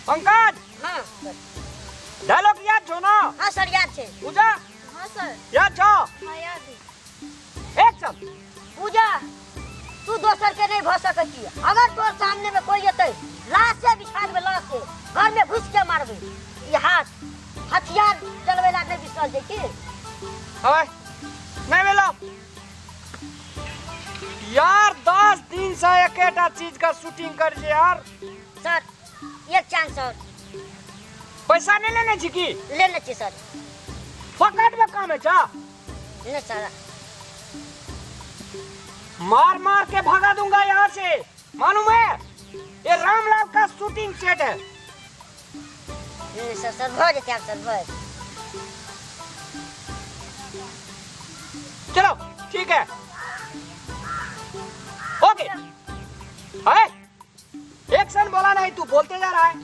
पंकज हाँ डायलॉग याद छो ना? हाँ सर याद छे। पूजा हाँ सर। याद छो? हाँ याद है। एक्शन। पूजा तू दोसर के नहीं भ सकै छी। अगर तोर सामने में कोई एतै लाश से बिछा देबे, लाश से घर में घुस के मारबे। ये हाथ हथियार चलवे ला नहीं बिसरल छै की? हाय नहीं मिलो यार, 10 दिन से एकेटा चीज का शूटिंग कर जे यार। सर एक चांस और पैसा नहीं लेने छी की? लेने छी सर। फकट में काम है चा? नहीं सर। मार मार के भगा दूंगा यहाँ से, मालूम है? ये रामलाल का शूटिंग सेट है। नहीं सर, सर भ जेते सर भ। चलो ठीक है, ओके। है एक्शन बोला नहीं, तू बोलते जा रहा है।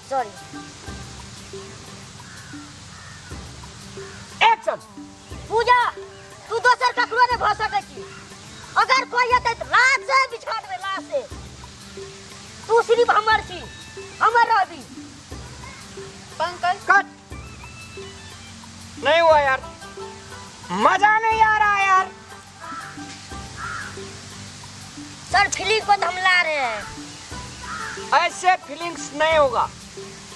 सॉरी। एक्शन। पूजा तू दोसर ककरो नहीं भ सकै छी। अगर कोई एतै त लाश से बिछा देबे, लाश से। तू सिर्फ हमर छी, हमर रहबी। पंकज कट। नहीं हुआ यार, मजा नहीं आ रहा यार। सर फीलिंग को धमला रहे हैं। ऐसे फीलिंग्स नहीं होगा।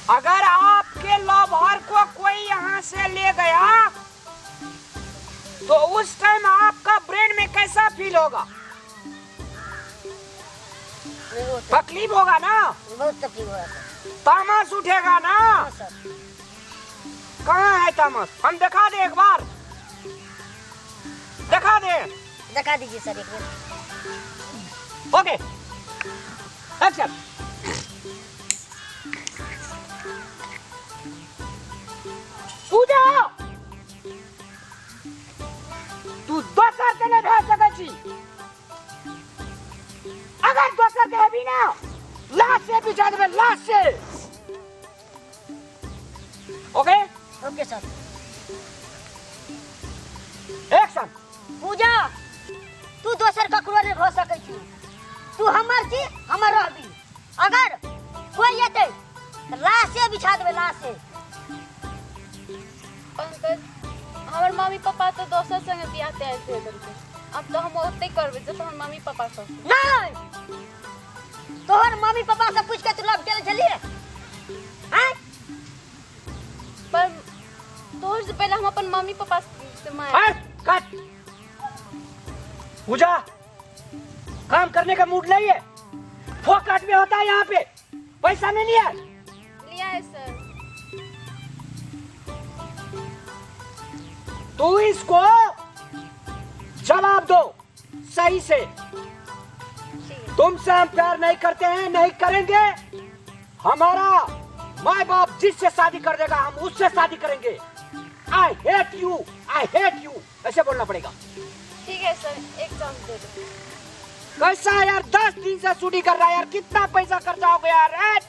अगर आपके लवर को कोई यहाँ से ले गया तो उस टाइम आपका ब्रेन में कैसा फील होगा? तकलीफ होगा ना? बहुत तकलीफ हो रहा है। तामस उठेगा ना? हाँ सर। कहाँ है तामस? हम दिखा दे एक बार, दिखा दे। दिखा दीजिए सर एक मिनट। Okay action. पूजा तू दोसर के नहीं भेज सकै छी। अगर दोसर के भी ना, लाश से बिछा देबे, लाश से। Okay okay sir. एक्शन। पूजा तू दोसर ककरो नहीं भ सकै छी। तू हमर छी, हमर रहबी। अगर कोई एतै त लाश से बिछा देबे, लाश से। पंकज हमार मम्मी पापा तो दोसर संगे बियाह तय कर देलकै। अब तो हम ओते करबे जब हमर मम्मी पापा सब। नहीं, तोहर मम्मी पापा से पूछ के तू लव केले छलिए? हैं? पर तोहर से पहले हम अपन मम्मी पापा से मांगे। कट। पूजा काम करने का मूड नहीं है। फोकट में होता है यहाँ पे, पैसा नहीं लिया। लिया है सर। तू इसको जवाब दो सही से। तुमसे हम प्यार नहीं करते हैं, नहीं करेंगे। हमारा माँ बाप जिससे शादी कर देगा हम उससे शादी करेंगे। I hate you, I hate you, ऐसे बोलना पड़ेगा। ठीक है सर, एक चांस दे दो। कैसा यार, 10 दिन से शूटिंग कर रहा है यार, कितना पैसा खर्चा हो गया यार।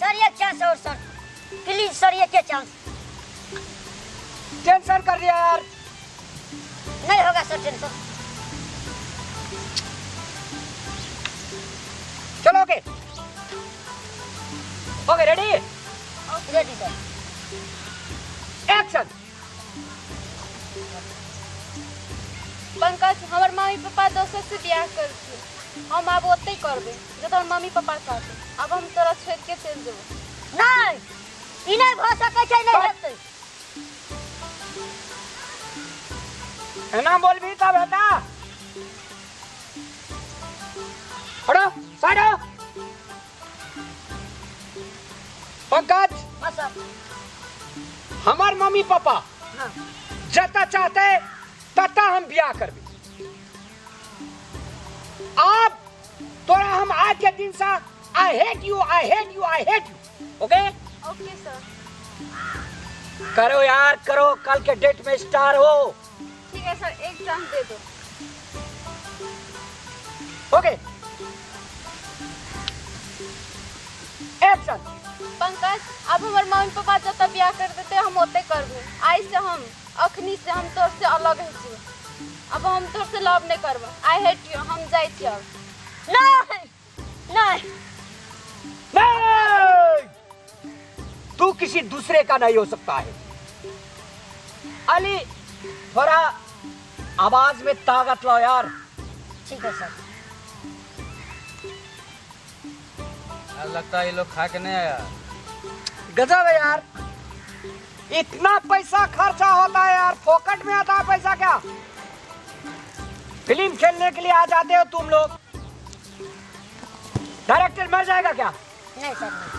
सर एक चांस और सर, प्लीज सर एक चांस। टेंशन कर दिया यार। नहीं होगा सर टेंशन। चलो okay okay, ready ready sir. Action. Pankaj हमार मम्मी पापा दोसर से बियाह करके हम अब ओते करबे जब हमर मम्मी पापा कहते। अब हम तोरा छोड़ के चल जेबो। नहीं, ई नहीं भ सकै छै, नहीं हेतै। एना बोलबी तब हेता। हटो साइड हो। पंकज हाँ सर। हमार मम्मी पापा हाँ जता चाहते तता हम ब्याह करबे। अब तोरा हम आज के दिन से I hate you, I hate you, I hate you. Okay okay sir. करो यार करो, कल के डेट में स्टार हो। ठीक है सर, एक चांस दे दो। Okay action. पंकज अब हमार मम्मी पापा जब बियाह कर देते हम ओते करबे। आई से हम अखनी से हम तोर से अलग है छी। अब हम तोर से लव नहीं करबे। आई हेट यू, हम जाई छी अब। नहीं नहीं नहीं, तू किसी दूसरे का नहीं हो सकता है। अली, थोड़ा आवाज में ताकत लो यार। ठीक है सर। लगता है ये लोग खा के नहीं आया। गजब है यार, इतना पैसा खर्चा होता है यार, फोकट में आता है पैसा क्या? फिल्म खेलने के लिए आ जाते हो तुम लोग, डायरेक्टर मर जाएगा क्या? नहीं सर नहीं।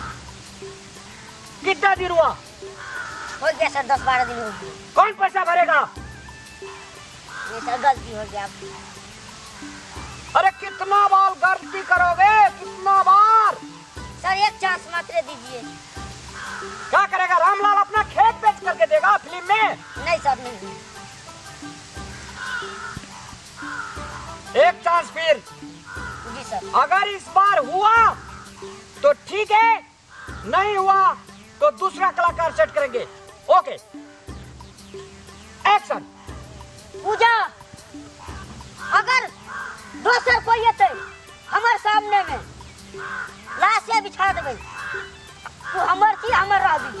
कितना दिन हुआ? हो गया सर, 10-12 दिन हो गए। कौन पैसा भरेगा? नहीं सर, गलती हो गया। अरे कितना बार गलती करोगे, कितना बार? सर एक चांस मात्र दीजिए। क्या करेगा रामलाल, अपना खेत बेच करके देगा फिल्म में? नहीं सर नहीं। एक चांस फिर। जी सर। अगर इस बार हुआ तो ठीक है, नहीं हुआ तो दूसरा कलाकार सेट करेंगे। Okay, action. पूजा, अगर दोसर कोई अते हमारे सामने में लाशे बिछा देवे तो हमर की हमर रहबी।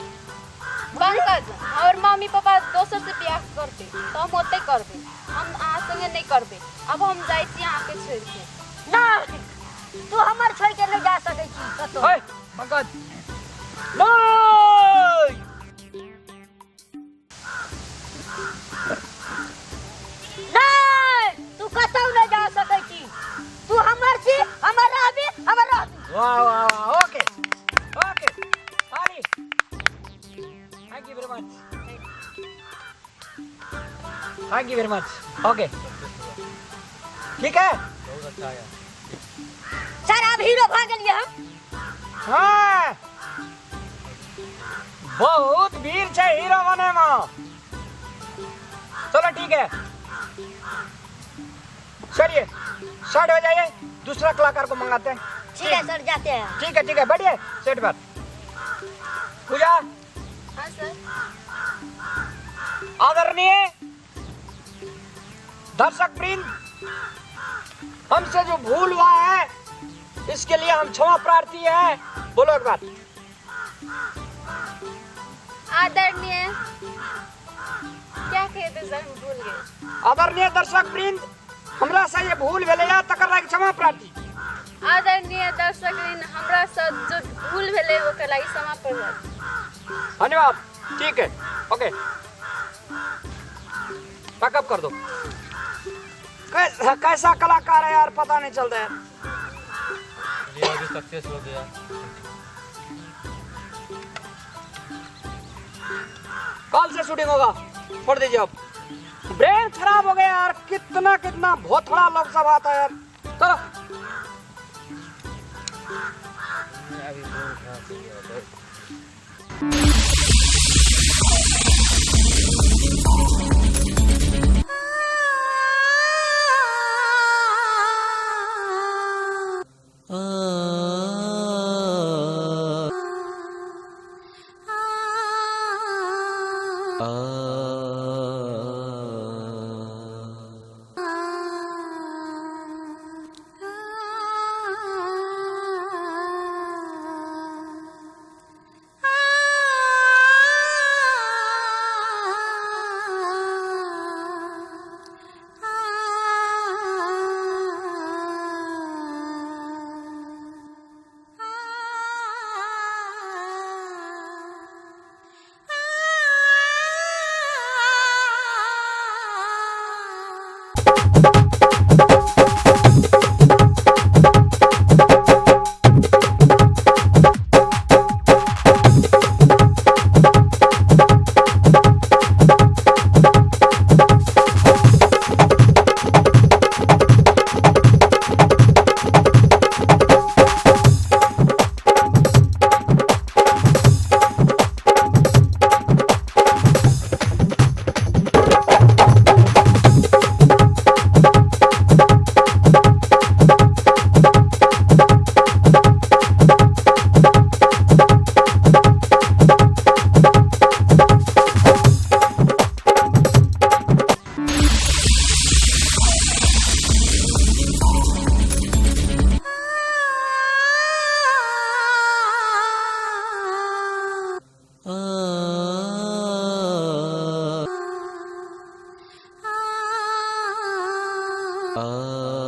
पंकज, और मम्मी पापा दोसर से ब्याह करते तो हम ओते करबे, हम अहाँ संगे नहीं करबे। अब हम जाइ छी अहाँ के छोड़ के। ना, तू हमर छोड़ के नहीं जा सकै छी कतो। ओए पंकज, नहीं, नहीं, तू कतो नहीं जा सकै छी। तू हमर छी, हमर रहबी, हमर रहबी। वाह वाह वाह, ओके ओके, ताली। Thank you very much, thank you very much. Okay, ठीक है। बहुत अच्छा आया। सर अब हीरो भाग गेलिए हम। हाँ, बहुत भीड़ है हीरो बने में। चलो ठीक है, चलिए शर्ट हो जाइए, दूसरा कलाकार को मंगाते हैं। ठीक है सर, जाते हैं। ठीक है, बढ़िए सेट पर। पूजा, हाँ सर। आदरणीय दर्शक वृंद, हमसे जो भूल हुआ है इसके लिए हम क्षमा प्रार्थी हैं। बोलो एक बार। आदरणीय, क्या कहते सर, हम भूल गए। आदरणीय दर्शक वृंद, हमरा से ये भूल भेलै है तकर लागि क्षमा प्रार्थी। आदरणीय दर्शक, हमरा से जो भूल भेले ओकर लागि क्षमा प्रार्थी। धन्यवाद। ठीक है, ओके, पैकअप कर दो। कैसा कलाकार है यार, पता नहीं चलता यार। ये अभी सक्सेस हो गया। कल से शूटिंग होगा, छोड़ दीजिए अब। ब्रेन खराब हो गया यार, कितना कितना भोथड़ा लोग सब आता है यार। चलो अभी बहुत खराब हो गया। आ